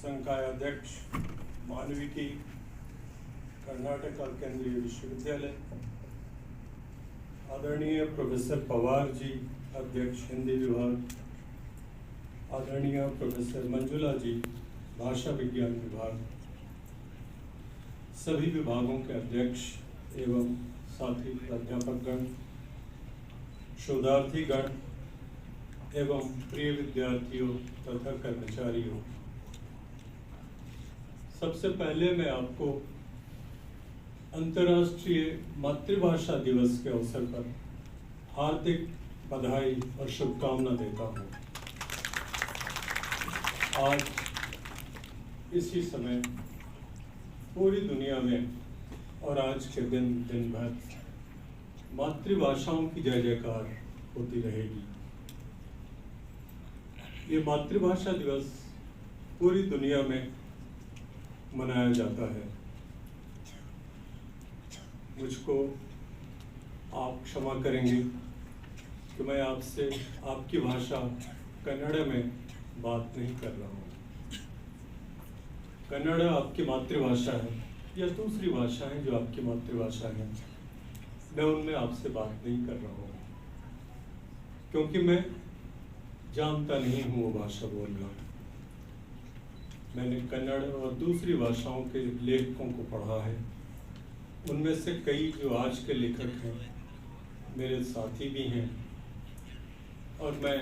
संकाय अध्यक्ष मानविकी कर्नाटका केंद्रीय विश्वविद्यालय, आदरणीय प्रोफेसर पवार जी अध्यक्ष हिंदी विभाग, आदरणीय प्रोफेसर मंजुला जी भाषा विज्ञान विभाग, सभी विभागों के अध्यक्ष एवं साथी प्राध्यापकगण, शोधार्थीगण एवं प्रिय विद्यार्थियों तथा कर्मचारियों, सबसे पहले मैं आपको अंतर्राष्ट्रीय मातृभाषा दिवस के अवसर पर हार्दिक बधाई और शुभकामना देता हूँ। आज इसी समय पूरी दुनिया में और आज के दिन भर मातृभाषाओं की जय जयकार होती रहेगी। ये मातृभाषा दिवस पूरी दुनिया में मनाया जाता है। मुझको आप क्षमा करेंगे कि मैं आपसे आपकी भाषा कन्नड़ में बात नहीं कर रहा हूँ। कन्नड़ आपकी मातृभाषा है या दूसरी भाषा है जो आपकी मातृभाषा है, मैं उनमें आपसे बात नहीं कर रहा हूँ, क्योंकि मैं जानता नहीं हूँ वो भाषा बोलना। मैंने कन्नड़ और दूसरी भाषाओं के लेखकों को पढ़ा है। उनमें से कई जो आज के लेखक हैं मेरे साथी भी हैं, और मैं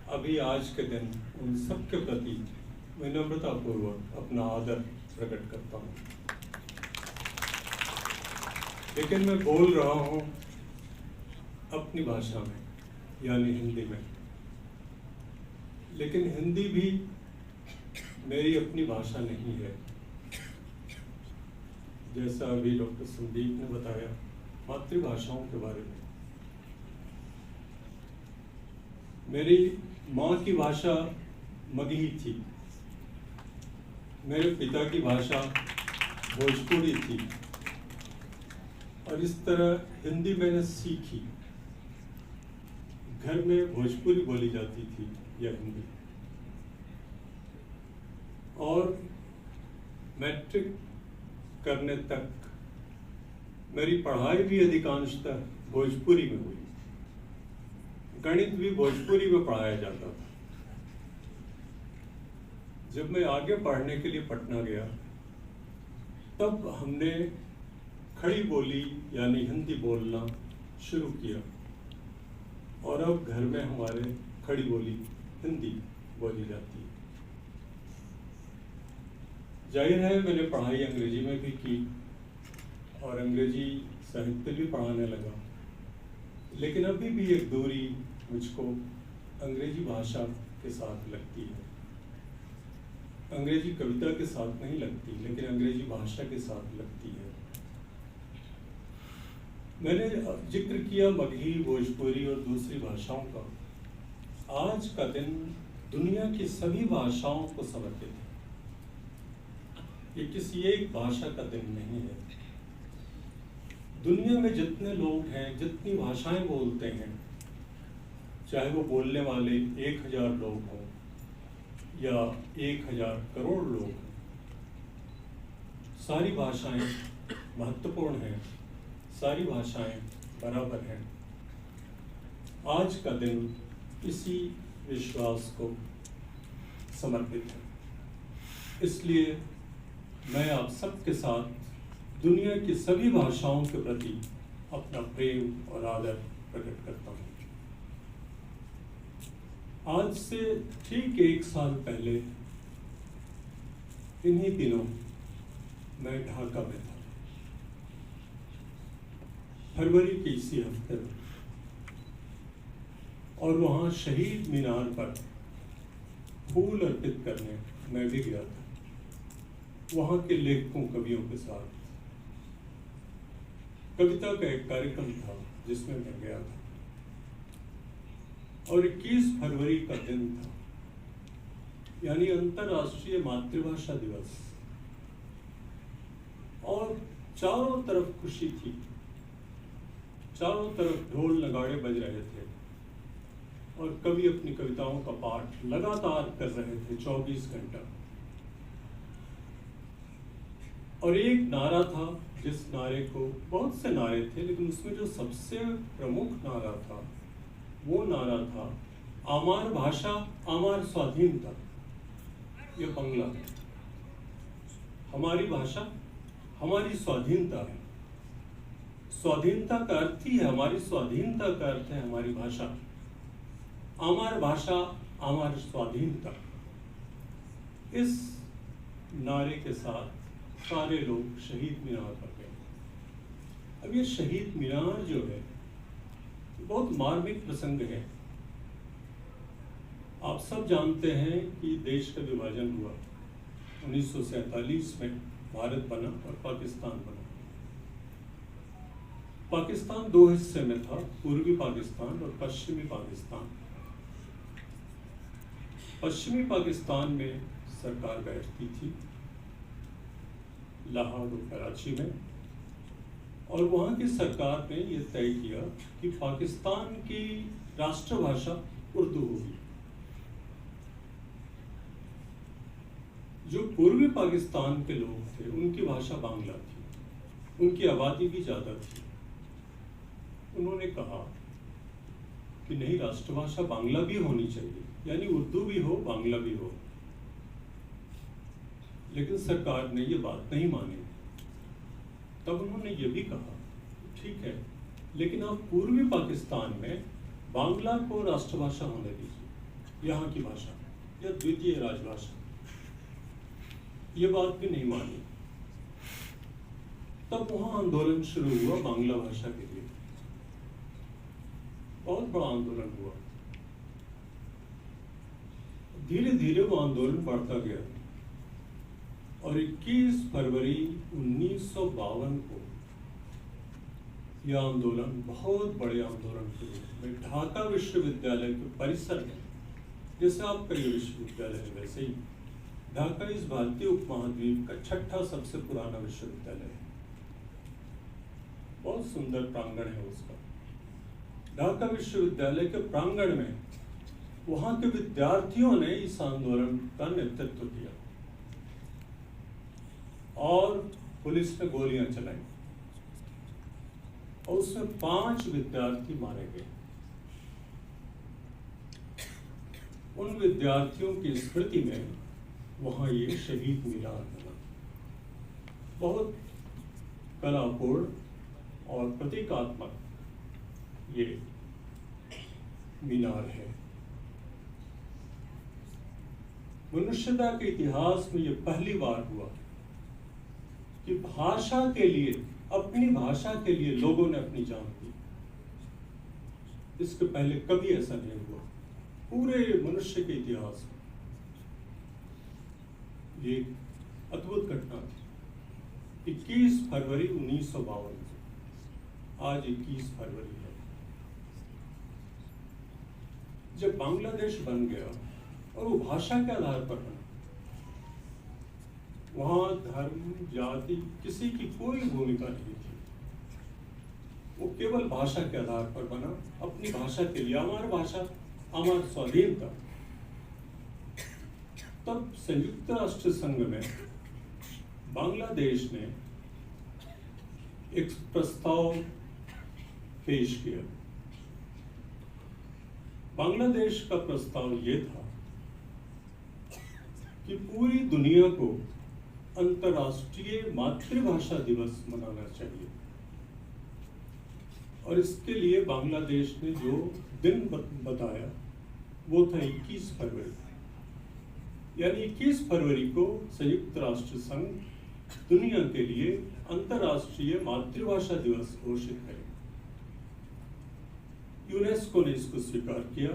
अभी आज के दिन उन सब के प्रति विनम्रतापूर्वक अपना आदर प्रकट करता हूँ। लेकिन मैं बोल रहा हूँ अपनी भाषा में, यानी हिंदी में। लेकिन हिंदी भी मेरी अपनी भाषा नहीं है। जैसा अभी डॉक्टर संदीप ने बताया मातृभाषाओं के बारे में, मेरी माँ की भाषा मगही थी, मेरे पिता की भाषा भोजपुरी थी, और इस तरह हिंदी मैंने सीखी। घर में भोजपुरी बोली जाती थी या हिंदी, और मैट्रिक करने तक मेरी पढ़ाई भी अधिकांशतः भोजपुरी में हुई। गणित भी भोजपुरी में पढ़ाया जाता था। जब मैं आगे पढ़ने के लिए पटना गया, तब हमने खड़ी बोली यानी हिंदी बोलना शुरू किया, और अब घर में हमारे खड़ी बोली हिंदी बोली जाती है। जाहिर है मैंने पढ़ाई अंग्रेजी में भी की और अंग्रेजी साहित्य भी पढ़ाने लगा, लेकिन अभी भी एक दूरी मुझको अंग्रेजी भाषा के साथ लगती है। अंग्रेजी कविता के साथ नहीं लगती, लेकिन अंग्रेजी भाषा के साथ लगती है। मैंने जिक्र किया मगही, भोजपुरी और दूसरी भाषाओं का। आज का दिन दुनिया की सभी भाषाओं को समर्पित है। ये किसी एक भाषा का दिन नहीं है। दुनिया में जितने लोग हैं, जितनी भाषाएं बोलते हैं, चाहे वो बोलने वाले 1000 लोग हों या 1000 करोड़ लोग हों, सारी भाषाएं महत्वपूर्ण हैं, सारी भाषाएं बराबर हैं। आज का दिन इसी विश्वास को समर्पित है। इसलिए मैं आप सबके साथ दुनिया की सभी भाषाओं के प्रति अपना प्रेम और आदर प्रकट करता हूँ। आज से ठीक 1 साल पहले इन्हीं दिनों मैं ढाका में था। फरवरी के इसी हफ्ते में, और वहाँ शहीद मीनार पर फूल अर्पित करने मैं भी गया था, वहाँ के लेखकों कवियों के साथ। कविता का एक कार्यक्रम था जिसमें मैं गया था, और 21 फरवरी का दिन था, यानी अंतर्राष्ट्रीय मातृभाषा दिवस, और चारों तरफ खुशी थी। चारों तरफ ढोल नगाड़े बज रहे थे, और कवि अपनी कविताओं का पाठ लगातार कर रहे थे 24 घंटा। और एक नारा था, जिस नारे को, बहुत से नारे थे लेकिन उसमें जो सबसे प्रमुख नारा था वो नारा था आमार भाषा आमार स्वाधीनता। ये बंगला है। हमारी भाषा हमारी स्वाधीनता है। स्वाधीनता का अर्थ ही है, हमारी स्वाधीनता का अर्थ है हमारी भाषा। आमार भाषा आमार स्वाधीनता, इस नारे के साथ सारे लोग शहीद मीनार पर गए। अब ये शहीद मीनार जो है बहुत मार्मिक प्रसंग है। आप सब जानते हैं कि देश का विभाजन हुआ 1947 में, भारत बना और पाकिस्तान बना। पाकिस्तान दो हिस्से में था, पूर्वी पाकिस्तान और पश्चिमी पाकिस्तान। पश्चिमी पाकिस्तान में सरकार बैठती थी लाहौर और कराची में, और वहाँ की सरकार ने यह तय किया कि पाकिस्तान की राष्ट्रभाषा उर्दू होगी। जो पूर्वी पाकिस्तान के लोग थे उनकी भाषा बांग्ला थी, उनकी आबादी भी ज़्यादा थी। उन्होंने कहा कि नहीं, राष्ट्रभाषा बांग्ला भी होनी चाहिए, यानी उर्दू भी हो बांग्ला भी हो। लेकिन सरकार ने ये बात नहीं मानी। तब उन्होंने ये भी कहा ठीक है, लेकिन आप पूर्वी पाकिस्तान में बांग्ला को राष्ट्रभाषा होने दीजिए, यहाँ की भाषा या द्वितीय राजभाषा। ये बात भी नहीं मानी। तब वहाँ आंदोलन शुरू हुआ बांग्ला भाषा के लिए। बहुत बड़ा आंदोलन हुआ। धीरे धीरे वो आंदोलन बढ़ता गया और 21 फरवरी 1952 को यह आंदोलन बहुत बड़े आंदोलन के रूप में ढाका विश्वविद्यालय के परिसर में, जैसे आपका ये विश्वविद्यालय है वैसे ही, ढाका इस भारतीय उपमहाद्वीप का छठा सबसे पुराना विश्वविद्यालय है। बहुत सुंदर प्रांगण है उसका। ढाका विश्वविद्यालय के प्रांगण में वहां के विद्यार्थियों ने इस आंदोलन का नेतृत्व किया और पुलिस ने गोलियां चलाई और उसमें 5 विद्यार्थी मारे गए। उन विद्यार्थियों की स्मृति में वहां ये शहीद मीनार बना। बहुत कलापूर्ण और प्रतीकात्मक ये मीनार है। मनुष्यता के इतिहास में यह पहली बार हुआ कि भाषा के लिए, अपनी भाषा के लिए लोगों ने अपनी जान दी। इसके पहले कभी ऐसा नहीं हुआ पूरे मनुष्य के इतिहास में। ये अद्भुत घटना थी। 21 फरवरी 1952, आज 21 फरवरी है। जब बांग्लादेश बन गया और वो भाषा के आधार पर बना, वहां धर्म जाति किसी की कोई भूमिका नहीं थी। वो केवल भाषा के आधार पर बना, अपनी भाषा के लिए, हमारी भाषा हमारा स्वाधीनता। तब संयुक्त राष्ट्र संघ में बांग्लादेश ने एक प्रस्ताव पेश किया। बांग्लादेश का प्रस्ताव ये था कि पूरी दुनिया को अंतर्राष्ट्रीय मातृभाषा दिवस मनाना चाहिए, और इसके लिए बांग्लादेश ने जो दिन बताया वो था 21 फरवरी। यानी 21 फरवरी को संयुक्त राष्ट्र संघ दुनिया के लिए अंतर्राष्ट्रीय मातृभाषा दिवस घोषित करें। यूनेस्को ने इसको स्वीकार किया,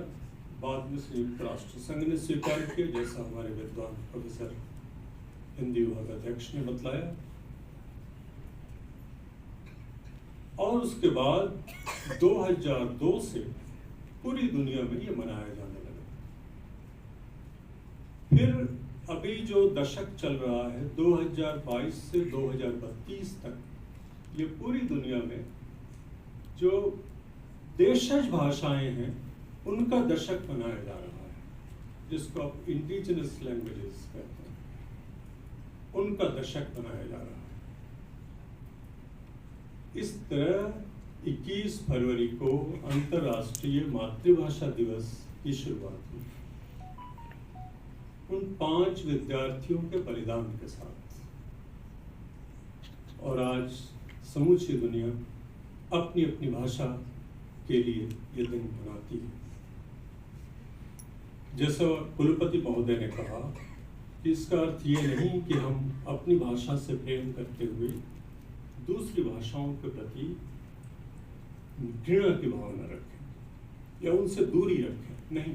बाद में संयुक्त राष्ट्र संघ ने स्वीकार किया, जैसा हमारे विद्वान प्रोफेसर हिंदी विभाग अध्यक्ष ने बतलाया। और उसके बाद 2002 से पूरी दुनिया में ये मनाया जाने लगा। फिर अभी जो दशक चल रहा है 2022 से 2032 तक, ये पूरी दुनिया में जो देशज भाषाएं हैं उनका दशक मनाया जा रहा है, जिसको आप इंडिजिनस लैंग्वेजेस कहते हैं, उनका दशक मनाया जा रहा है। इस तरह 21 फरवरी को अंतर्राष्ट्रीय मातृभाषा दिवस की शुरुआत हुई, उन 5 विद्यार्थियों के बलिदान के साथ। और आज समूची दुनिया अपनी अपनी भाषा के लिए ये दिन मनाती है। जैसा कुलपति महोदय ने कहा कि इसका अर्थ ये नहीं कि हम अपनी भाषा से प्रेम करते हुए दूसरी भाषाओं के प्रति घृणा की भावना रखें या उनसे दूरी रखें, नहीं।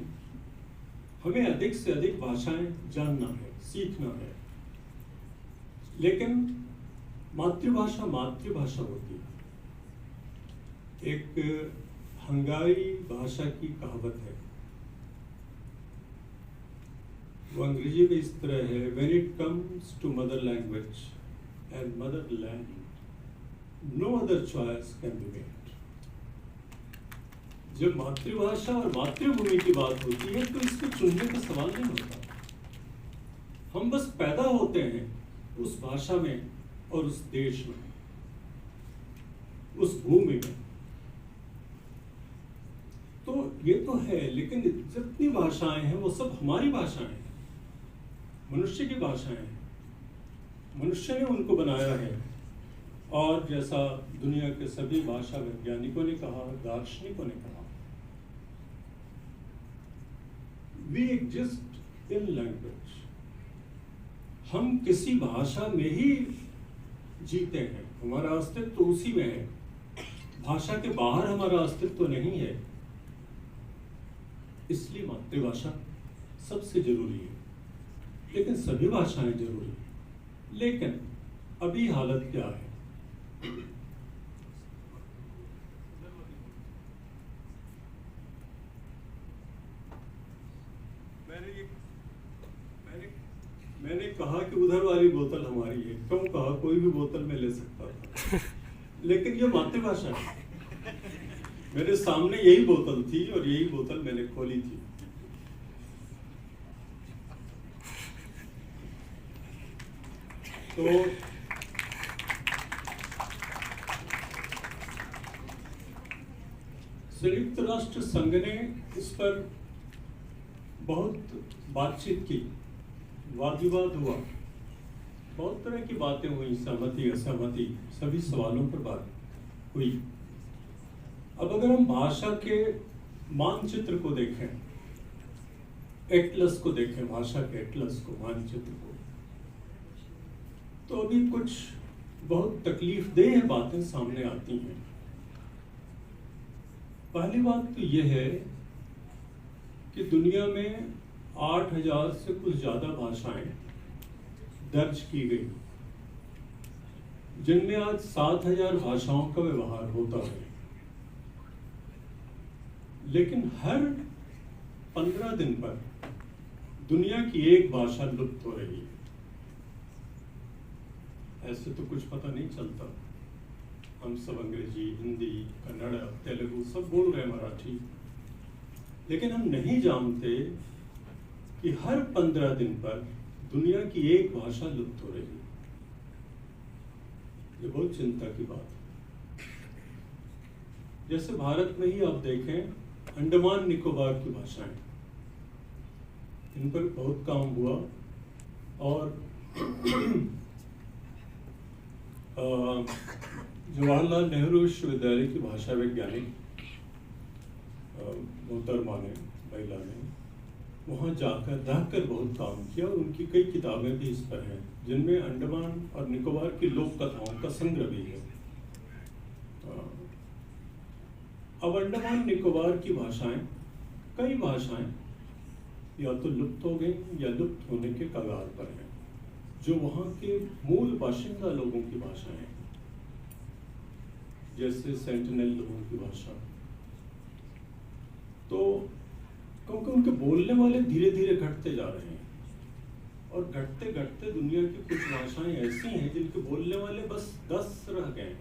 हमें अधिक से अधिक भाषाएं जानना है, सीखना है, लेकिन मातृभाषा मातृभाषा होती है। एक हंगारी भाषा की कहावत है, वो अंग्रेजी में इस तरह है, when it comes to mother language and motherland, no other choice can be made. जब मातृभाषा और मातृभूमि की बात होती है तो इसको चुनने का सवाल नहीं होता। हम बस पैदा होते हैं उस भाषा में और उस देश में, उस भूमि में। तो ये तो है, लेकिन जितनी भाषाएं हैं वो सब हमारी भाषाएं हैं, मनुष्य की भाषाएं हैं। मनुष्य ने उनको बनाया है। और जैसा दुनिया के सभी भाषा वैज्ञानिकों ने कहा, दार्शनिकों ने कहा, We exist in language. हम किसी भाषा में ही जीते हैं, हमारा अस्तित्व तो उसी में है। भाषा के बाहर हमारा अस्तित्व तो नहीं है। इसलिए मातृभाषा सबसे जरूरी है, लेकिन सभी भाषाएं जरूरी है। लेकिन अभी हालत क्या है? मैंने कहा कि उधर वाली बोतल हमारी है, क्यों कहा? कोई भी बोतल में ले सकता था, लेकिन ये मातृभाषा है। मेरे सामने यही बोतल थी और यही बोतल मैंने खोली थी। तो संयुक्त राष्ट्र संघ ने इस पर बहुत बातचीत की, वाद विवाद हुआ, बहुत तरह की बातें हुई, सहमति असहमति, सभी सवालों पर बात हुई। अब अगर हम भाषा के मानचित्र को देखें, एटलस को देखें, भाषा के एटलस को, मानचित्र को, तो अभी कुछ बहुत तकलीफदेह बातें सामने आती हैं। पहली बात तो यह है कि दुनिया में 8000 से कुछ ज्यादा भाषाएं दर्ज की गई, जिनमें आज 7000 भाषाओं का व्यवहार होता है। लेकिन हर 15 दिन पर दुनिया की एक भाषा लुप्त हो रही है। ऐसे तो कुछ पता नहीं चलता, हम सब अंग्रेजी, हिंदी, कन्नड़, तेलुगु सब बोल रहे हैं, मराठी, लेकिन हम नहीं जानते कि हर 15 दिन पर दुनिया की एक भाषा लुप्त हो रही है। ये बहुत चिंता की बात है। जैसे भारत में ही आप देखें, अंडमान निकोबार की भाषाएं, इन पर बहुत काम हुआ। और जवाहरलाल नेहरू विश्वविद्यालय की भाषा वैज्ञानिक मोहतरमा ने, महिला ने, वहाँ जाकर रहकर बहुत काम किया और उनकी कई किताबें भी इस पर हैं, जिनमें अंडमान और निकोबार की लोक कथाओं का संग्रह भी है। अब अंडमान निकोबार की भाषाएं, कई भाषाएं या तो लुप्त हो गई या लुप्त होने के कगार पर हैं, जो वहाँ के मूल बाशिंदा लोगों की भाषाएं हैं, जैसे सेंटिनल लोगों की भाषा। तो क्योंकि उनके बोलने वाले धीरे धीरे घटते जा रहे हैं, और घटते घटते दुनिया की कुछ भाषाएं ऐसी हैं जिनके बोलने वाले बस 10 रह गए,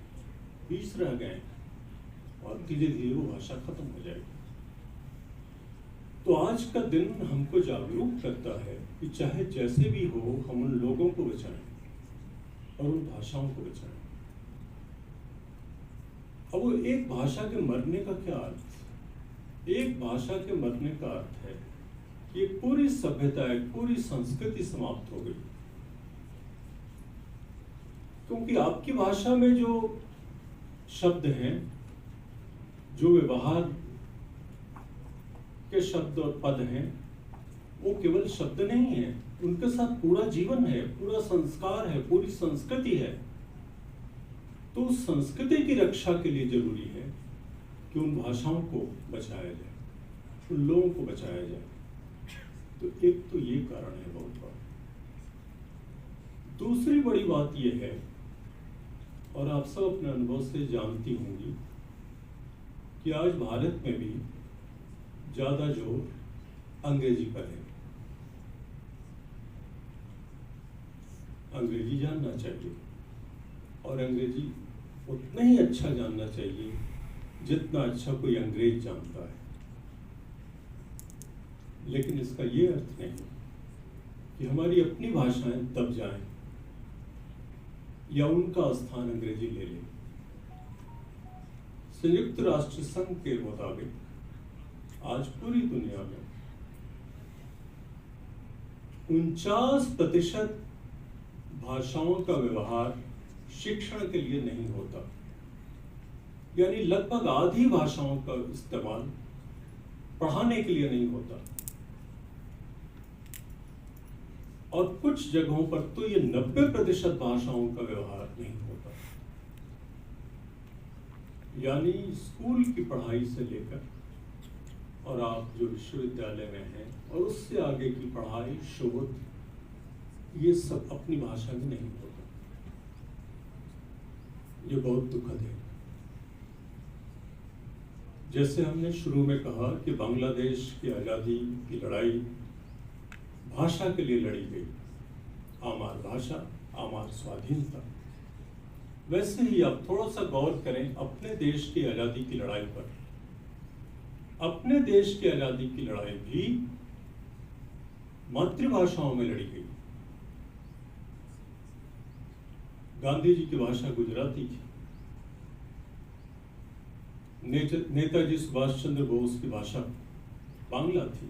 20 रह गए, और धीरे धीरे वो भाषा खत्म हो जाएगी। तो आज का दिन हमको जागरूक करता है कि चाहे जैसे भी हो, हम उन लोगों को बचाएं और उन भाषाओं को बचाएं। अब वो एक भाषा के मरने का क्या अर्थ? एक भाषा के मरने का अर्थ है कि एक पूरी सभ्यता, एक पूरी संस्कृति समाप्त हो गई। क्योंकि आपकी भाषा में जो शब्द हैं, जो व्यवहार के शब्द और पद हैं, वो केवल शब्द नहीं है, उनके साथ पूरा जीवन है, पूरा संस्कार है, पूरी संस्कृति है। तो उस संस्कृति की रक्षा के लिए जरूरी है कि उन भाषाओं को बचाया जाए, उन लोगों को बचाया जाए। तो एक तो ये कारण है बहुत बड़ा। दूसरी बड़ी बात यह है, और आप सब अपने अनुभव से जानती होंगी, कि आज भारत में भी ज्यादा जोर अंग्रेजी पर है। अंग्रेजी जानना चाहिए, और अंग्रेजी उतना ही अच्छा जानना चाहिए जितना अच्छा कोई अंग्रेज जानता है। लेकिन इसका ये अर्थ नहीं कि हमारी अपनी भाषाएं दब जाएं या उनका स्थान अंग्रेजी ले ले। संयुक्त राष्ट्र संघ के मुताबिक आज पूरी दुनिया में 49% भाषाओं का व्यवहार शिक्षण के लिए नहीं होता, यानी लगभग आधी भाषाओं का इस्तेमाल पढ़ाने के लिए नहीं होता। और कुछ जगहों पर तो ये 90% भाषाओं का व्यवहार नहीं होता। यानी स्कूल की पढ़ाई से लेकर और आप जो विश्वविद्यालय में हैं और उससे आगे की पढ़ाई, शोध, ये सब अपनी भाषा में नहीं होता। ये बहुत दुखद है। जैसे हमने शुरू में कहा कि बांग्लादेश की आज़ादी की लड़ाई भाषा के लिए लड़ी गई, आमार भाषा, आमार स्वाधीनता। वैसे ही आप थोड़ा सा गौर करें अपने देश की आज़ादी की लड़ाई पर। अपने देश की आज़ादी की लड़ाई भी मातृभाषाओं में लड़ी गई। गांधी जी की भाषा गुजराती थी, नेताजी सुभाष चंद्र बोस की भाषा बांग्ला थी,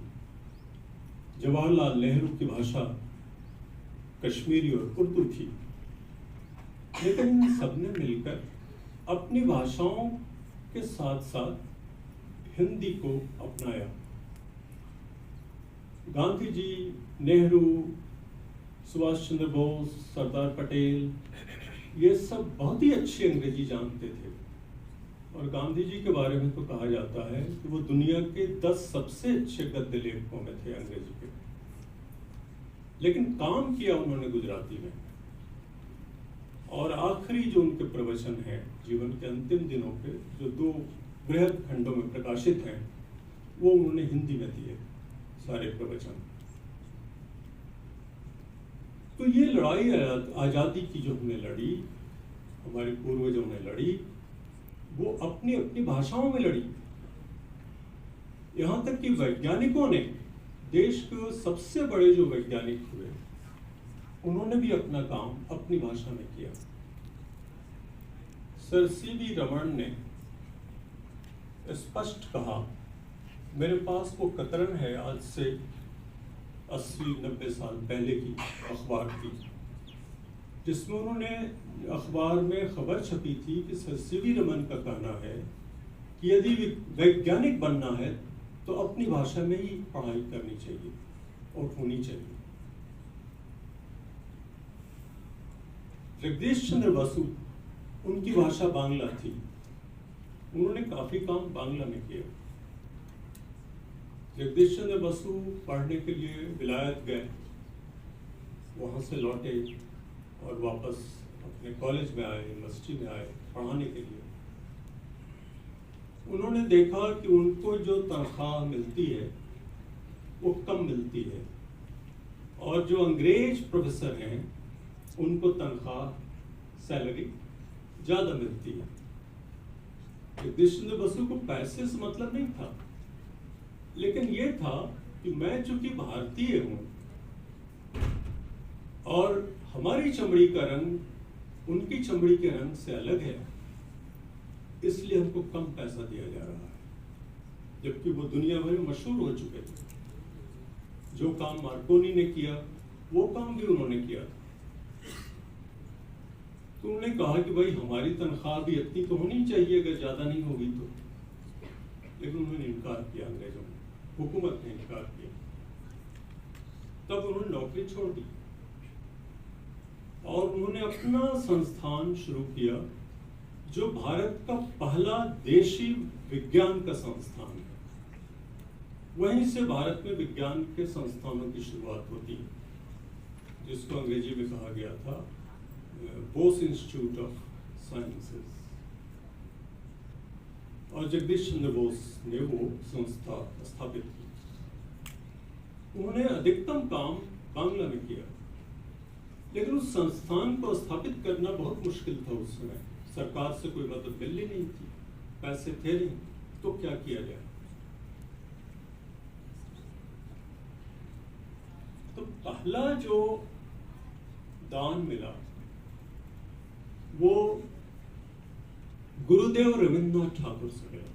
जवाहरलाल नेहरू की भाषा कश्मीरी और उर्दू थी। लेकिन इन सबने मिलकर अपनी भाषाओं के साथ साथ हिंदी को अपनाया। गांधी जी, नेहरू, सुभाष चंद्र बोस, सरदार पटेल, ये सब बहुत ही अच्छी अंग्रेजी जानते थे। और गांधी जी के बारे में तो कहा जाता है कि वो दुनिया के 10 सबसे अच्छे गद्य लेखकों में थे अंग्रेजी के। लेकिन काम किया उन्होंने गुजराती में। और आखिरी जो उनके प्रवचन हैं जीवन के अंतिम दिनों के, जो 2 बृहद खंडों में प्रकाशित हैं, वो उन्होंने हिंदी में दिए सारे प्रवचन। तो ये लड़ाई आज़ादी की जो हमने लड़ी, हमारे पूर्वजों ने लड़ी, वो अपनी अपनी भाषाओं में लड़ी। यहां तक कि वैज्ञानिकों ने, देश के सबसे बड़े जो वैज्ञानिक हुए, उन्होंने भी अपना काम अपनी भाषा में किया। सर सीवी रमन ने स्पष्ट कहा, मेरे पास वो कतरन है आज से 80-90 साल पहले की अखबार की, जिसमें उन्होंने अखबार में खबर छपी थी कि सर सीवी रमन का कहना है कि यदि वैज्ञानिक बनना है तो अपनी भाषा में ही पढ़ाई करनी चाहिए और होनी चाहिए। जगदीश चंद्र बसु, उनकी भाषा बांग्ला थी, उन्होंने काफी काम बांग्ला में किया। जगदीश चंद्र बसु पढ़ने के लिए विलायत गए, वहां से लौटे और वापस अपने कॉलेज में आए, यूनिवर्सिटी में आए पढ़ाने के लिए। उन्होंने देखा कि उनको जो तनख्वाह मिलती है वो कम मिलती है, और जो अंग्रेज प्रोफेसर हैं उनको तनख्वाह, सैलरी ज़्यादा मिलती है। जगदीश चंद्र बसु को पैसे से मतलब नहीं था, लेकिन ये था कि मैं चूंकि भारतीय हूँ और हमारी चमड़ी का रंग उनकी चमड़ी के रंग से अलग है, इसलिए हमको कम पैसा दिया जा रहा है, जबकि वो दुनिया भर में मशहूर हो चुके थे। जो काम मार्कोनी ने किया वो काम भी उन्होंने किया था। तो उन्होंने कहा कि भाई हमारी तनख्वाह भी इतनी तो होनी चाहिए, अगर ज्यादा नहीं होगी तो। लेकिन उन्होंने इनकार किया, अंग्रेजों ने, हुकूमत ने इनकार किया। तब उन्होंने नौकरी छोड़ दी और उन्होंने अपना संस्थान शुरू किया, जो भारत का पहला देशी विज्ञान का संस्थान है। वहीं से भारत में विज्ञान के संस्थानों की शुरुआत होती है, जिसको अंग्रेजी में कहा गया था बोस इंस्टीट्यूट ऑफ साइंसेस। और जगदीश चंद्र बोस ने वो संस्था स्थापित की। उन्होंने अधिकतम काम बांग्ला में किया, लेकिन उस संस्थान को स्थापित करना बहुत मुश्किल था उस समय। सरकार से कोई मदद मिलनी नहीं थी, पैसे थे नहीं, तो क्या किया जाए। तो पहला जो दान मिला वो गुरुदेव रविन्द्रनाथ ठाकुर से मिला।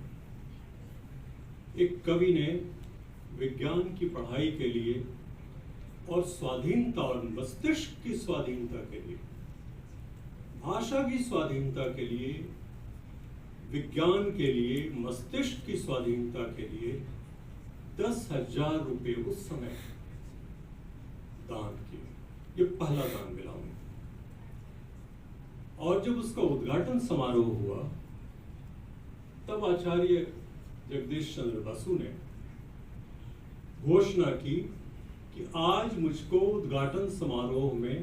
एक कवि ने विज्ञान की पढ़ाई के लिए और स्वाधीनता और मस्तिष्क की स्वाधीनता के लिए, भाषा की स्वाधीनता के लिए, विज्ञान के लिए, मस्तिष्क की स्वाधीनता के लिए 10,000 रुपये उस समय दान किए। ये पहला दान मिला उन्हें। और जब उसका उद्घाटन समारोह हुआ, तब आचार्य जगदीश चंद्र बसु ने घोषणा की कि आज मुझको उद्घाटन समारोह में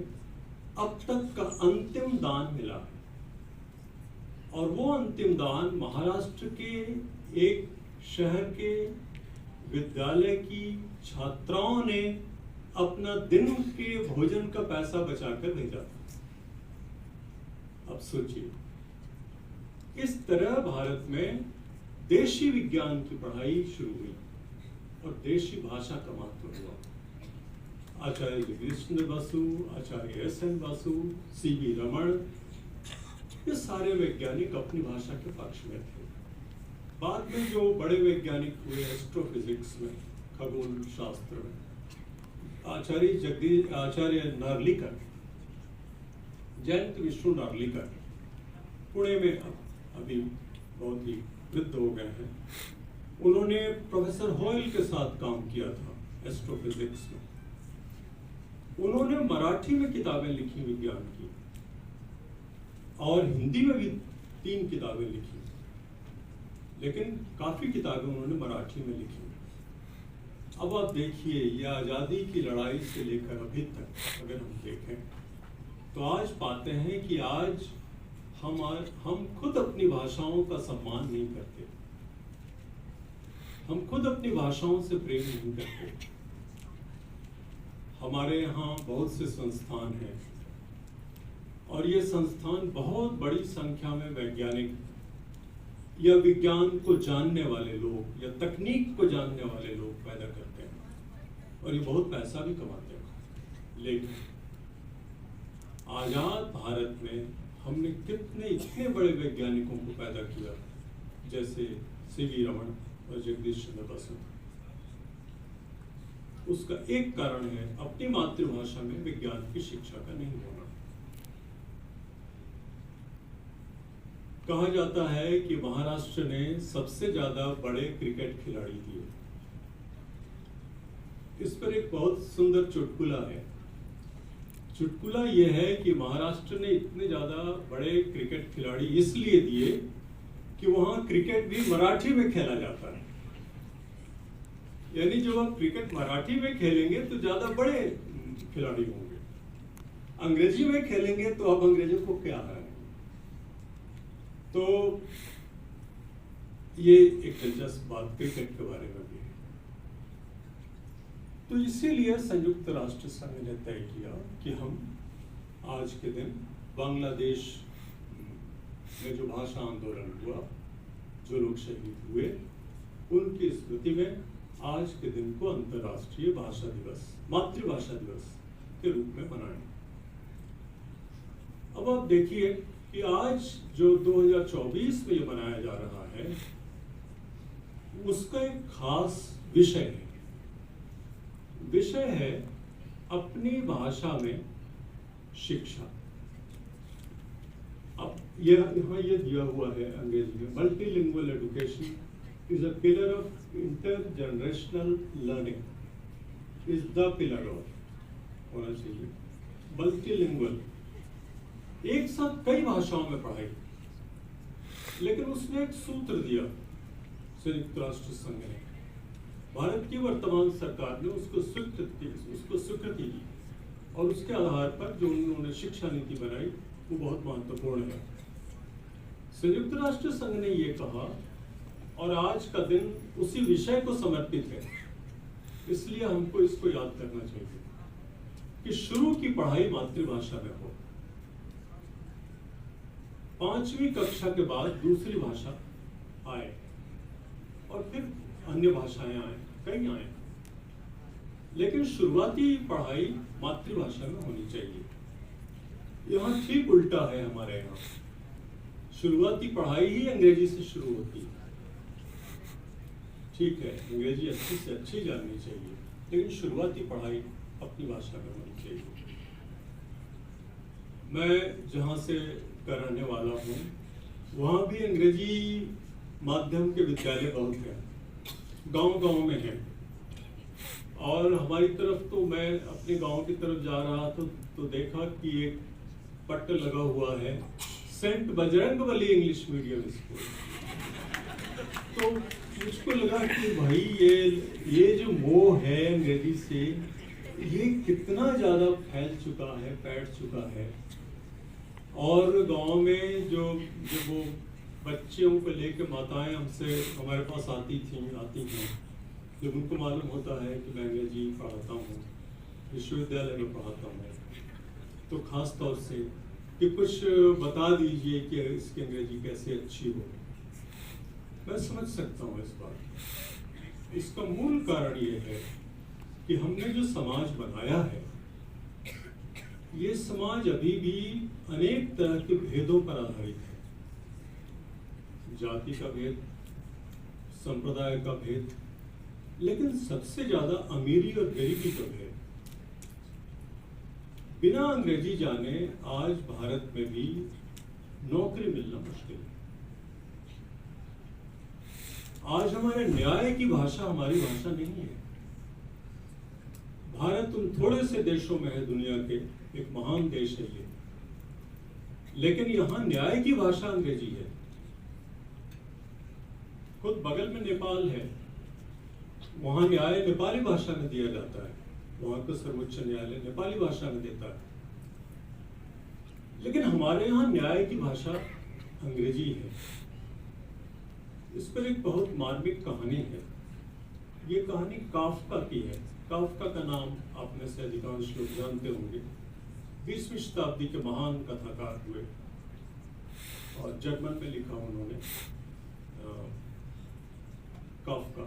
अब तक का अंतिम दान मिला है। और वो अंतिम दान महाराष्ट्र के एक शहर के विद्यालय की छात्राओं ने अपना दिन के भोजन का पैसा बचाकर भेजा था। अब सोचिए, इस तरह भारत में देशी विज्ञान की पढ़ाई शुरू हुई और देशी भाषा का महत्व हुआ। आचार्य जगदीश चंद्र बसु, आचार्य एस.एन. बसु, सी.वी. रमण, ये सारे वैज्ञानिक अपनी भाषा के पक्ष में थे। बाद में जो बड़े वैज्ञानिक हुए एस्ट्रोफिजिक्स में, खगोल शास्त्र में, आचार्य नार्लिकर, जयंत विष्णु नार्लिकर, पुणे में अभी बहुत ही वृद्ध हो गए हैं। उन्होंने प्रोफेसर हॉयल के साथ काम किया था एस्ट्रोफिजिक्स में। उन्होंने मराठी में किताबें लिखी विज्ञान की, और हिंदी में भी 3 किताबें लिखी, लेकिन काफी किताबें उन्होंने मराठी में लिखी। अब आप देखिए, यह आज़ादी की लड़ाई से लेकर अभी तक अगर हम देखें, तो आज पाते हैं कि आज हम खुद अपनी भाषाओं का सम्मान नहीं करते, हम खुद अपनी भाषाओं से प्रेम नहीं करते। हमारे यहाँ बहुत से संस्थान हैं, और ये संस्थान बहुत बड़ी संख्या में वैज्ञानिक या विज्ञान को जानने वाले लोग या तकनीक को जानने वाले लोग पैदा करते हैं, और ये बहुत पैसा भी कमाते हैं। लेकिन आजाद भारत में हमने इतने बड़े वैज्ञानिकों को पैदा किया, जैसे सी.वी. रमण और जगदीश चंद्र बसु। उसका एक कारण है अपनी मातृभाषा में विज्ञान की शिक्षा का नहीं होना। कहा जाता है कि महाराष्ट्र ने सबसे ज्यादा बड़े क्रिकेट खिलाड़ी दिए। इस पर एक बहुत सुंदर चुटकुला है। चुटकुला यह है कि महाराष्ट्र ने इतने ज्यादा बड़े क्रिकेट खिलाड़ी इसलिए दिए कि वहां क्रिकेट भी मराठी में खेला जाता है। यानी जब आप क्रिकेट मराठी में खेलेंगे तो ज्यादा बड़े खिलाड़ी होंगे, अंग्रेजी में खेलेंगे तो आप अंग्रेजों को क्या है। तो ये एक दिलचस्प बात क्रिकेट के बारे में भी है। तो इसीलिए संयुक्त राष्ट्र संघ ने तय किया कि हम आज के दिन बांग्लादेश में जो भाषा आंदोलन हुआ, जो लोग शहीद हुए, उनकी स्मृति में आज के दिन को अंतर्राष्ट्रीय भाषा दिवस, मातृभाषा दिवस के रूप में मनाएं। अब आप देखिए कि आज जो 2024 में ये मनाया जा रहा है उसका एक खास विषय है। विषय है अपनी भाषा में शिक्षा। अब यहाँ ये दिया हुआ है अंग्रेजी में, multilingual education is a pillar of intergenerational learning, is the pillar of होना चाहिए। मल्टीलिंगुअल, एक साथ कई भाषाओं में पढ़ाई, लेकिन उसने एक सूत्र दिया संयुक्त राष्ट्र संघ ने, भारत की वर्तमान सरकार ने उसको स्वीकृति दी और उसके आधार पर जो उन्होंने शिक्षा नीति बनाई वो बहुत महत्वपूर्ण है। संयुक्त राष्ट्र संघ ने ये कहा और आज का दिन उसी विषय को समर्पित है, इसलिए हमको इसको याद करना चाहिए कि शुरू की पढ़ाई मातृभाषा में हो, 5वीं कक्षा के बाद दूसरी भाषा आए और फिर अन्य भाषाएं आए, कई आए, लेकिन शुरुआती पढ़ाई मातृभाषा में होनी चाहिए। यहाँ ठीक उल्टा है, हमारे यहाँ शुरुआती पढ़ाई ही अंग्रेजी से शुरू होती है। ठीक है, अंग्रेजी अच्छी से अच्छी जाननी चाहिए, लेकिन शुरुआती पढ़ाई अपनी भाषा में होनी चाहिए। मैं जहाँ से का रहने वाला हूँ वहाँ भी अंग्रेजी माध्यम के विद्यालय बहुत हैं, गांव-गांव में हैं। और हमारी तरफ तो मैं अपने गांव की तरफ जा रहा था तो देखा कि एक पट्ट लगा हुआ है, saint Bajrangbali English medium school. तो मुझको लगा कि भाई ये जो मोह है अंग्रेजी से, ये कितना ज़्यादा फैल चुका है, बैठ चुका है। और गांव में जो वो बच्चों को लेकर माताएं हमसे हमारे पास आती हैं, जब उनको मालूम होता है कि मैं अंग्रेजी पढ़ाता हूँ, विश्वविद्यालय में पढ़ाता हूँ, तो खास तौर से कि कुछ बता दीजिए कि इसकी अंग्रेजी कैसे अच्छी हो। मैं समझ सकता हूँ इस बात। इसका मूल कारण ये है कि हमने जो समाज बनाया है, ये समाज अभी भी अनेक तरह के भेदों पर आधारित है। जाति का भेद, संप्रदाय का भेद, लेकिन सबसे ज्यादा अमीरी और गरीबी का भेद। बिना अंग्रेजी जाने आज भारत में भी नौकरी मिलना मुश्किल है। आज हमारे न्याय की भाषा हमारी भाषा नहीं है। भारत उन थोड़े से देशों में है दुनिया के, एक महान देश है ये, लेकिन यहाँ न्याय की भाषा अंग्रेजी है। खुद बगल में नेपाल है, वहाँ न्याय नेपाली भाषा में दिया जाता है, वहाँ का सर्वोच्च न्यायालय नेपाली भाषा में देता है। लेकिन हमारे यहाँ न्याय की भाषा अंग्रेजी है। इस पर एक बहुत मार्मिक कहानी है। ये कहानी काफ्का की है। काफ्का का नाम आप में से अधिकांश लोग जानते होंगे। 20वीं शताब्दी के महान कथाकार हुए और जर्मन में लिखा उन्होंने काफ्का।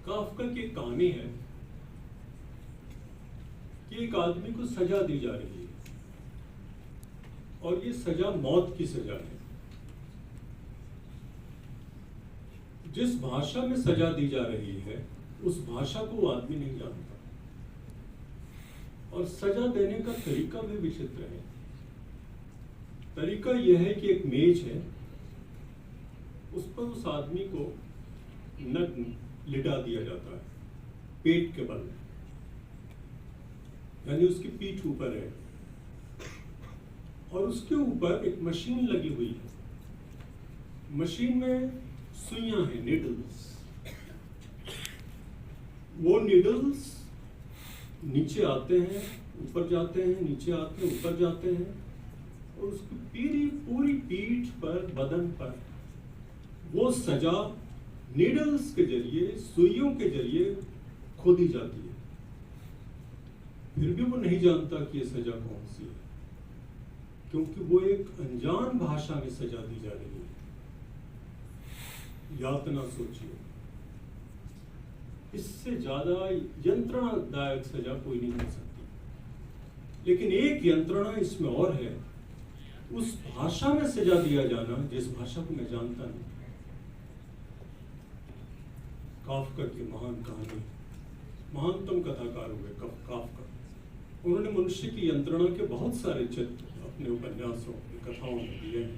काफ्का की एक कहानी है कि एक आदमी को सजा दी जा रही है और ये सजा मौत की सजा है। जिस भाषा में सजा दी जा रही है उस भाषा को वो आदमी नहीं जानता और सजा देने का तरीका भी विचित्र है। तरीका यह है कि एक मेज है, उस पर उस आदमी को नग्न लिटा दिया जाता है पेट के बल, यानी उसकी पीठ ऊपर है और उसके ऊपर एक मशीन लगी हुई है। मशीन में सुइयां हैं, नीडल्स। वो नीडल्स नीचे आते हैं, ऊपर जाते हैं, नीचे आते हैं, ऊपर जाते हैं और उसकी पूरी पीठ पर, बदन पर वो सजा नीडल्स के जरिए, सुइयों के जरिए खोदी जाती है। फिर भी वो नहीं जानता कि ये सजा कौन सी है, क्योंकि वो एक अनजान भाषा में सजा दी जा रही है। यातना सोचिए, इससे ज्यादा यंत्रणादायक सजा कोई नहीं हो सकती। लेकिन एक यंत्रणा इसमें और है, उस भाषा में सजा दिया जाना जिस भाषा को मैं जानता नहीं। काफ्का की महान कहानी, महानतम कथाकार हुए काफ्का। उन्होंने मनुष्य की यंत्रणा के बहुत सारे चित्र अपने उपन्यासों, कथाओं में दिए हैं।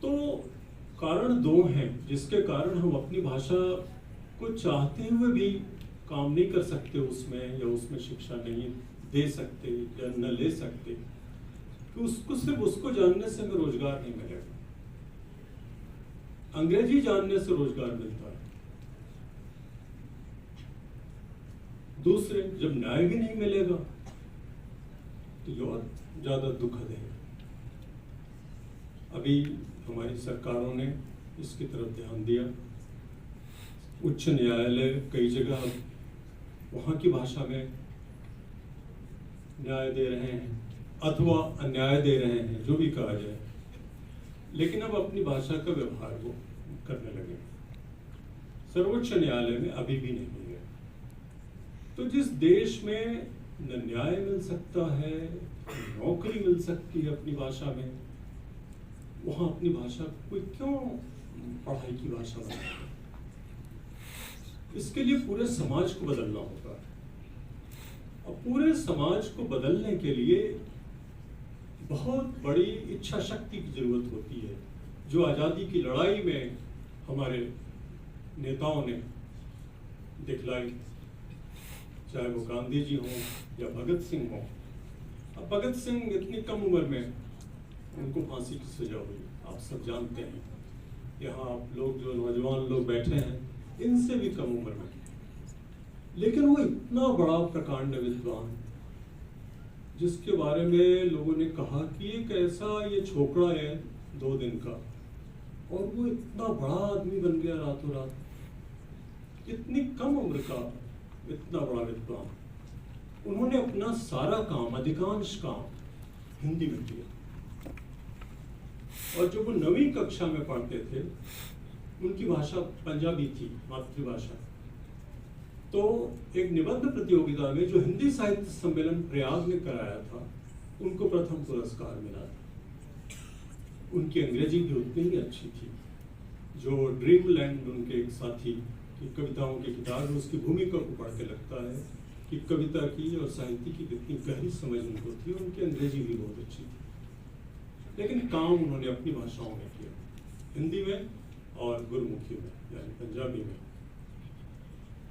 तो कारण दो हैं जिसके कारण हम अपनी भाषा को चाहते हुए भी काम नहीं कर सकते उसमें, या उसमें शिक्षा नहीं दे सकते या न ले सकते, कि उसको सिर्फ उसको जानने से हमें रोजगार नहीं मिलेगा। अंग्रेजी जानने से रोजगार मिलता है। दूसरे, जब न्याय भी नहीं मिलेगा तो ये और ज्यादा दुखद है। अभी हमारी सरकारों ने इसकी तरफ ध्यान दिया। उच्च न्यायालय कई जगह वहाँ की भाषा में न्याय दे रहे हैं अथवा अन्याय दे रहे हैं, जो भी कहा जाए, लेकिन अब अपनी भाषा का व्यवहार वो करने लगे। सर्वोच्च न्यायालय में अभी भी नहीं है। तो जिस देश में न न्याय मिल सकता है, नौकरी मिल सकती है अपनी भाषा में, वहां अपनी भाषा कोई क्यों पढ़ाई की भाषा बनाए? इसके लिए पूरे समाज को बदलना होगा। और पूरे समाज को बदलने के लिए बहुत बड़ी इच्छा शक्ति की जरूरत होती है, जो आज़ादी की लड़ाई में हमारे नेताओं ने दिखलाई, चाहे वो गांधी जी हों या भगत सिंह हों। अब भगत सिंह इतनी कम उम्र में उनको फांसी की सजा हुई, आप सब जानते हैं। यहाँ आप लोग जो नौजवान लोग बैठे हैं, इनसे भी कम उम्र में, लेकिन वो इतना बड़ा प्रकांड विद्वान, जिसके बारे में लोगों ने कहा कि एक ऐसा ये छोकरा है 2 दिन का, और वो इतना बड़ा आदमी बन गया रातों रात। इतनी कम उम्र का इतना बड़ा विद्वान। उन्होंने अपना सारा काम, अधिकांश काम हिंदी में किया। और जब वो 9वीं कक्षा में पढ़ते थे, उनकी भाषा पंजाबी थी, मातृभाषा। तो एक निबंध प्रतियोगिता में जो हिंदी साहित्य सम्मेलन प्रयाग में कराया था, उनको प्रथम पुरस्कार मिला था। उनकी अंग्रेजी भी उतनी ही अच्छी थी। जो ड्रीमलैंड उनके एक साथी की कविताओं की किताब में, उसकी भूमिका को पढ़ के लगता है कि कविता की और साहित्य की कितनी गहरी समझ उनको थी। उनकी अंग्रेजी भी बहुत अच्छी थी, लेकिन काम उन्होंने अपनी भाषाओं में किया, हिंदी में और गुरमुखी में, यानी पंजाबी में।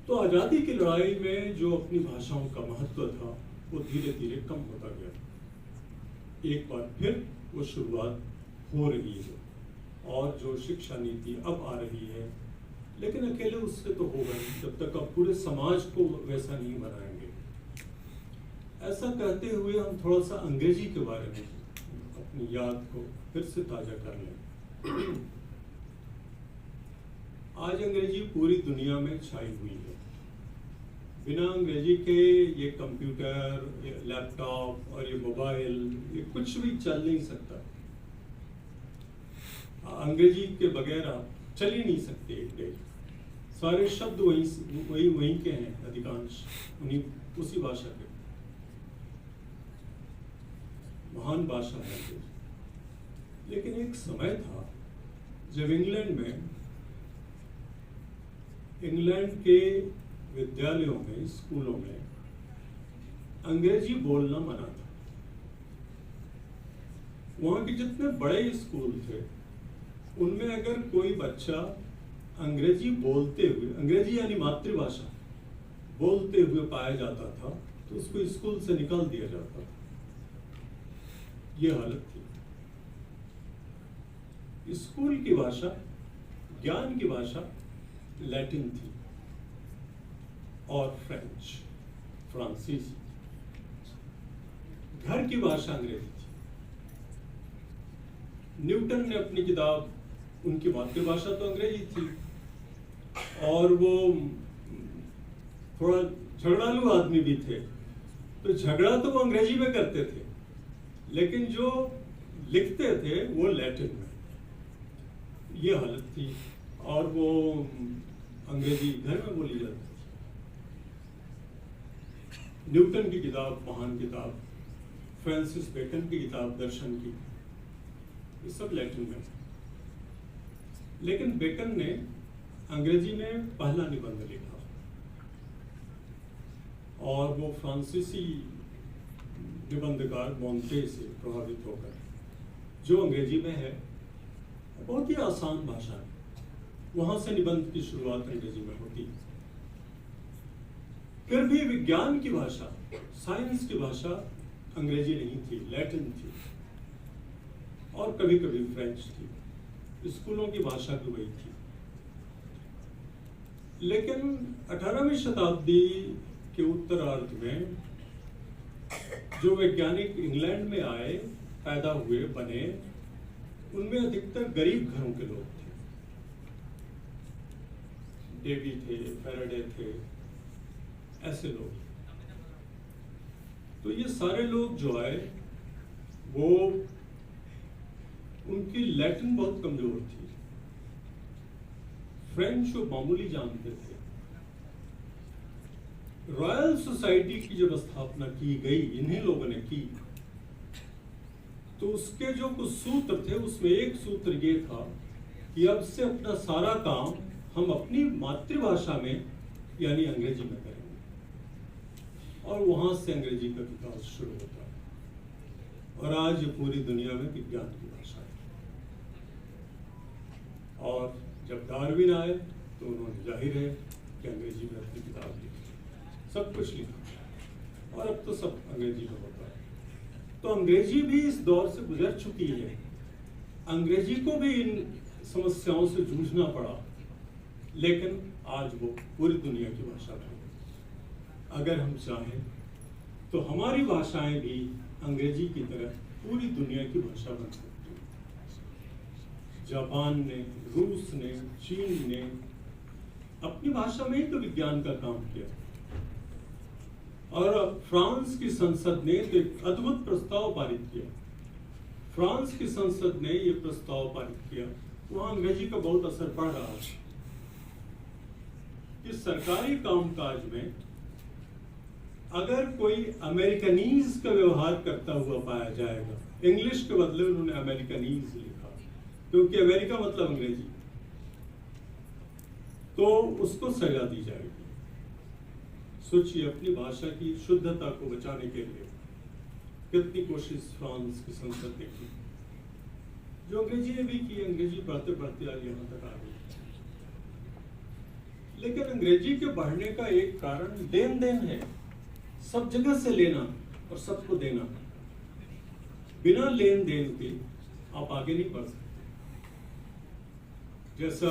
तो आज़ादी की लड़ाई में जो अपनी भाषाओं का महत्व था, वो धीरे धीरे कम होता गया। एक बार फिर वो शुरुआत हो रही है, और जो शिक्षा नीति अब आ रही है, लेकिन अकेले उससे तो होगा नहीं जब तक आप पूरे समाज को वैसा नहीं बनाएंगे। ऐसा कहते हुए हम थोड़ा सा अंग्रेजी के बारे में अपनी याद को फिर से ताजा कर लें। आज अंग्रेजी पूरी दुनिया में छाई हुई है। बिना अंग्रेजी के ये कंप्यूटर, ये लैपटॉप और ये मोबाइल, ये कुछ भी चल नहीं सकता। अंग्रेजी के बगैर आप चल ही नहीं सकते एक डे। सारे शब्द वही के हैं, अधिकांश उसी भाषा के। महान भाषा है अंग्रेजी। लेकिन एक समय था जब इंग्लैंड के विद्यालयों में, स्कूलों में अंग्रेजी बोलना मना था। वहाँ के जितने बड़े स्कूल थे, उनमें अगर कोई बच्चा अंग्रेजी बोलते हुए, अंग्रेजी यानी मातृभाषा बोलते हुए पाया जाता था, तो उसको स्कूल से निकाल दिया जाता था। ये हालत थी। स्कूल की भाषा, ज्ञान की भाषा लैटिन थी और फ्रेंच, फ्रांसीसी। घर की भाषा अंग्रेजी थी। न्यूटन ने अपनी किताब, उनकी मातृभाषा तो अंग्रेजी थी, और वो थोड़ा झगड़ालू आदमी भी थे, तो झगड़ा तो वो अंग्रेजी में करते थे, लेकिन जो लिखते थे वो लैटिन में। ये हालत थी, और वो अंग्रेजी घर में बोली जाती थी। न्यूटन की किताब, महान किताब, फ्रांसिस बेकन की किताब दर्शन की, ये सब लैटिन में। लेकिन बेकन ने अंग्रेजी में पहला निबंध लिखा और वो फ्रांसीसी निबंधकार मोंटे से प्रभावित होकर, जो अंग्रेजी में है, बहुत ही आसान भाषा है, वहां से निबंध की शुरुआत अंग्रेजी में होती है। फिर भी विज्ञान की भाषा, साइंस की भाषा अंग्रेजी नहीं थी, लैटिन थी और कभी कभी फ्रेंच थी। स्कूलों की भाषा भी वही थी। लेकिन 18वीं शताब्दी के उत्तरार्ध में जो वैज्ञानिक इंग्लैंड में आए, पैदा हुए, बने, उनमें अधिकतर गरीब घरों के लोग थे। डेवी थे, फैराडे थे, ऐसे लोग। तो ये सारे लोग जो आए, वो उनकी लैटिन बहुत कमजोर थी। फ्रेंच वो मामूली जानते थे। रॉयल सोसाइटी की जब स्थापना की गई, इन्हीं लोगों ने की, तो उसके जो कुछ सूत्र थे, उसमें एक सूत्र ये था कि अब से अपना सारा काम हम अपनी मातृभाषा में यानी अंग्रेजी में करेंगे। और वहां से अंग्रेजी का विकास शुरू होता है और आज पूरी दुनिया में विज्ञान की भाषा है। और जब डार्विन आए तो उन्होंने जाहिर है कि अंग्रेजी में अपनी किताब लिखी, सब कुछ लिखा, और अब तो सब अंग्रेजी में होता है। तो अंग्रेजी भी इस दौर से गुजर चुकी है। अंग्रेजी को भी इन समस्याओं से जूझना पड़ा, लेकिन आज वो पूरी दुनिया की भाषा है। अगर हम चाहें तो हमारी भाषाएं भी अंग्रेजी की तरह पूरी दुनिया की भाषा बन सकती हैं। जापान ने, रूस ने, चीन ने अपनी भाषा में ही तो विज्ञान का काम किया। और फ्रांस की संसद ने तो एक अद्भुत प्रस्ताव पारित किया। फ्रांस की संसद ने यह प्रस्ताव पारित किया, वहां अंग्रेजी का बहुत असर पड़ रहा है कि सरकारी कामकाज में अगर कोई अमेरिकनीज का व्यवहार करता हुआ पाया जाएगा, इंग्लिश के बदले उन्होंने अमेरिकनीज लिखा, क्योंकि अमेरिका मतलब अंग्रेजी, तो उसको सजा दी जाएगी। सोचिए, अपनी भाषा की शुद्धता को बचाने के लिए कितनी कोशिश फ्रांस की संसद ने की, जो अंग्रेजी ने भी की। अंग्रेजी पढ़ते पढ़ते आज यहाँ तक आ गई। लेकिन अंग्रेजी के बढ़ने का एक कारण लेन देन है, सब जगह से लेना और सबको देना। बिना लेन देन के आप आगे नहीं बढ़ सकते। जैसा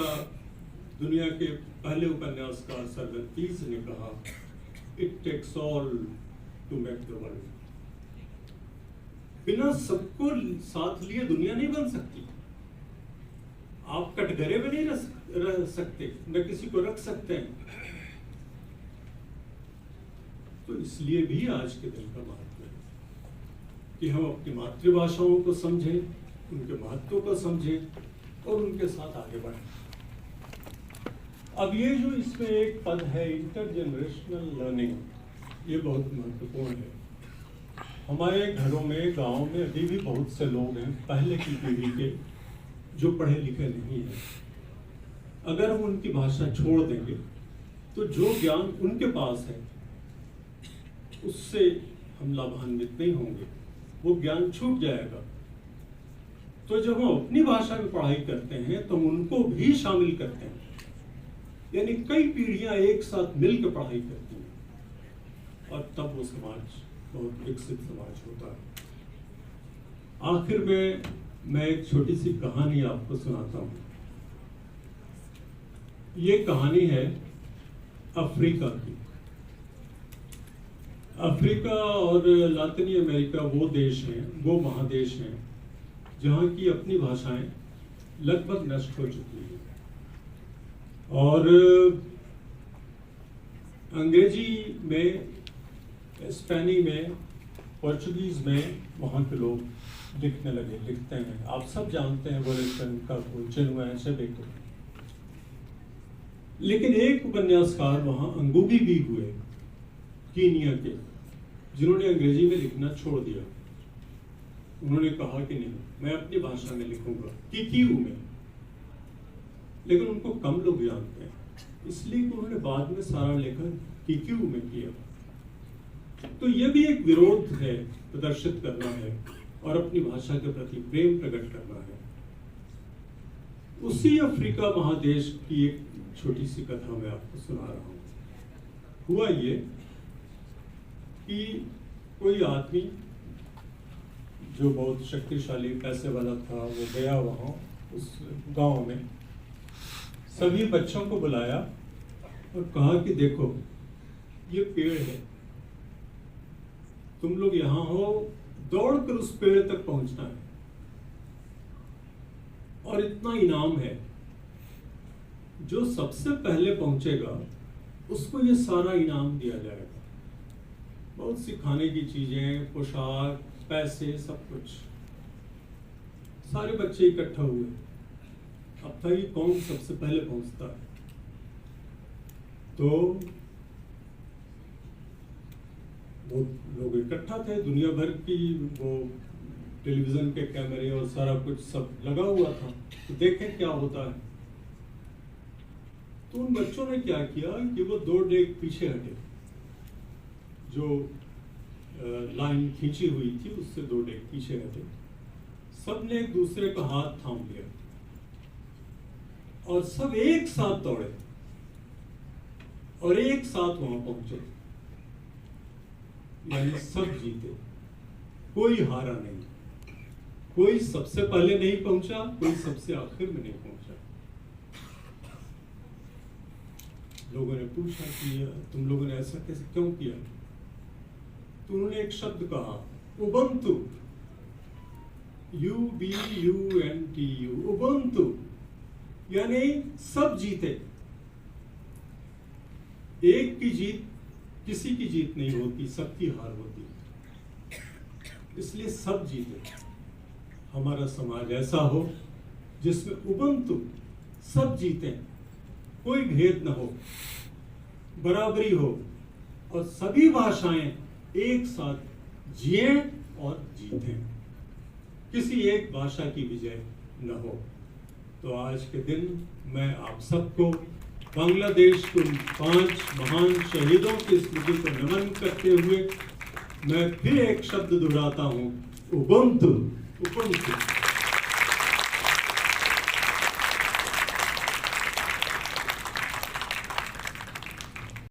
दुनिया के पहले उपन्यासकार सर्वेंटीज ने कहा, it takes all to make the world. बिना सबको साथ लिए दुनिया नहीं बन सकती। आप कटघरे में नहीं रह सकते, न किसी को रख सकते हैं। तो इसलिए भी आज के दिन का महत्व है कि हम अपनी मातृभाषाओं को समझें, उनके महत्व को समझें और उनके साथ आगे बढ़ें। अब ये जो इसमें एक पद है इंटरजेनरेशनल लर्निंग, ये बहुत महत्वपूर्ण है। हमारे घरों में, गांव में अभी भी बहुत से लोग हैं पहले की पीढ़ी के, जो पढ़े लिखे नहीं हैं। अगर हम उनकी भाषा छोड़ देंगे तो जो ज्ञान उनके पास है उससे हम लाभान्वित नहीं होंगे, वो ज्ञान छूट जाएगा। तो जब हम अपनी भाषा में पढ़ाई करते हैं तो हम उनको भी शामिल करते हैं, यानी कई पीढ़ियां एक साथ मिलकर पढ़ाई करती हैं, और तब वो समाज बहुत विकसित समाज होता है। आखिर में मैं एक छोटी सी कहानी आपको सुनाता हूँ। ये कहानी है अफ्रीका की। अफ्रीका और लातिनी अमेरिका वो देश हैं, वो महादेश हैं जहाँ की अपनी भाषाएं लगभग नष्ट हो चुकी हैं। और अंग्रेजी में, स्पेनी में, पोर्चुगीज में वहाँ के लोग लिखने लगे, लिखते हैं। आप सब जानते हैं वोलेसन का चिन्ह ऐसे देखो। लेकिन एक उपन्यासकार वहाँ अंगूगी भी हुए, कीनिया के, जिन्होंने अंग्रेजी में लिखना छोड़ दिया। उन्होंने कहा कि नहीं, मैं अपनी भाषा में लिखूंगा, किकीऊ में। लेकिन उनको कम लोग जानते हैं, इसलिए कि उन्होंने बाद में सारा लेखन किकीऊ में किया। तो ये भी एक विरोध है, प्रदर्शित करना है और अपनी भाषा के प्रति प्रेम प्रकट करना है। उसी अफ्रीका महादेश की एक छोटी सी कथा मैं आपको सुना रहा हूँ। हुआ ये कि कोई आदमी जो बहुत शक्तिशाली पैसे वाला था, वो गया वहाँ उस गांव में, सभी बच्चों को बुलाया और कहा कि देखो ये पेड़ है, तुम लोग यहाँ हो, दौड़कर उस पेड़ तक पहुंचना है और इतना इनाम है, जो सबसे पहले पहुंचेगा उसको ये सारा इनाम दिया जाएगा। बहुत सी खाने की चीजें, पोशाक, पैसे, सब कुछ। सारे बच्चे इकट्ठा हुए। अब था कि कौन सबसे पहले पहुंचता है। तो वो लोग इकट्ठा थे, दुनिया भर की वो टेलीविजन के कैमरे और सारा कुछ सब लगा हुआ था, तो देखें क्या होता है। तो उन बच्चों ने क्या किया कि वो 2 डेग पीछे हटे, जो लाइन खींची हुई थी उससे 2 डेग पीछे हटे। सबने एक दूसरे का हाथ थाम लिया और सब एक साथ दौड़े और एक साथ वहां पहुंचे, यानी सब जीते, कोई हारा नहीं। कोई सबसे पहले नहीं पहुंचा, कोई सबसे आखिर में नहीं पहुंचा। लोगों ने पूछा कि तुम लोगों ने ऐसा कैसे क्यों किया? तो उन्होंने एक शब्द कहा, उबंतु, UBUNTU, उबंतु, यानी सब जीते। एक की जीत किसी की जीत नहीं होती, सबकी हार होती, इसलिए सब जीते। हमारा समाज ऐसा हो जिसमें उबंतु, सब जीते, कोई भेद न हो, बराबरी हो और सभी भाषाएं एक साथ जिए और जीतें, किसी एक भाषा की विजय न हो। तो आज के दिन मैं आप सबको बांग्लादेश के 5 महान शहीदों की स्मृति को नमन करते हुए मैं फिर एक शब्द दोहराता हूं, उबंतु, उबंतु।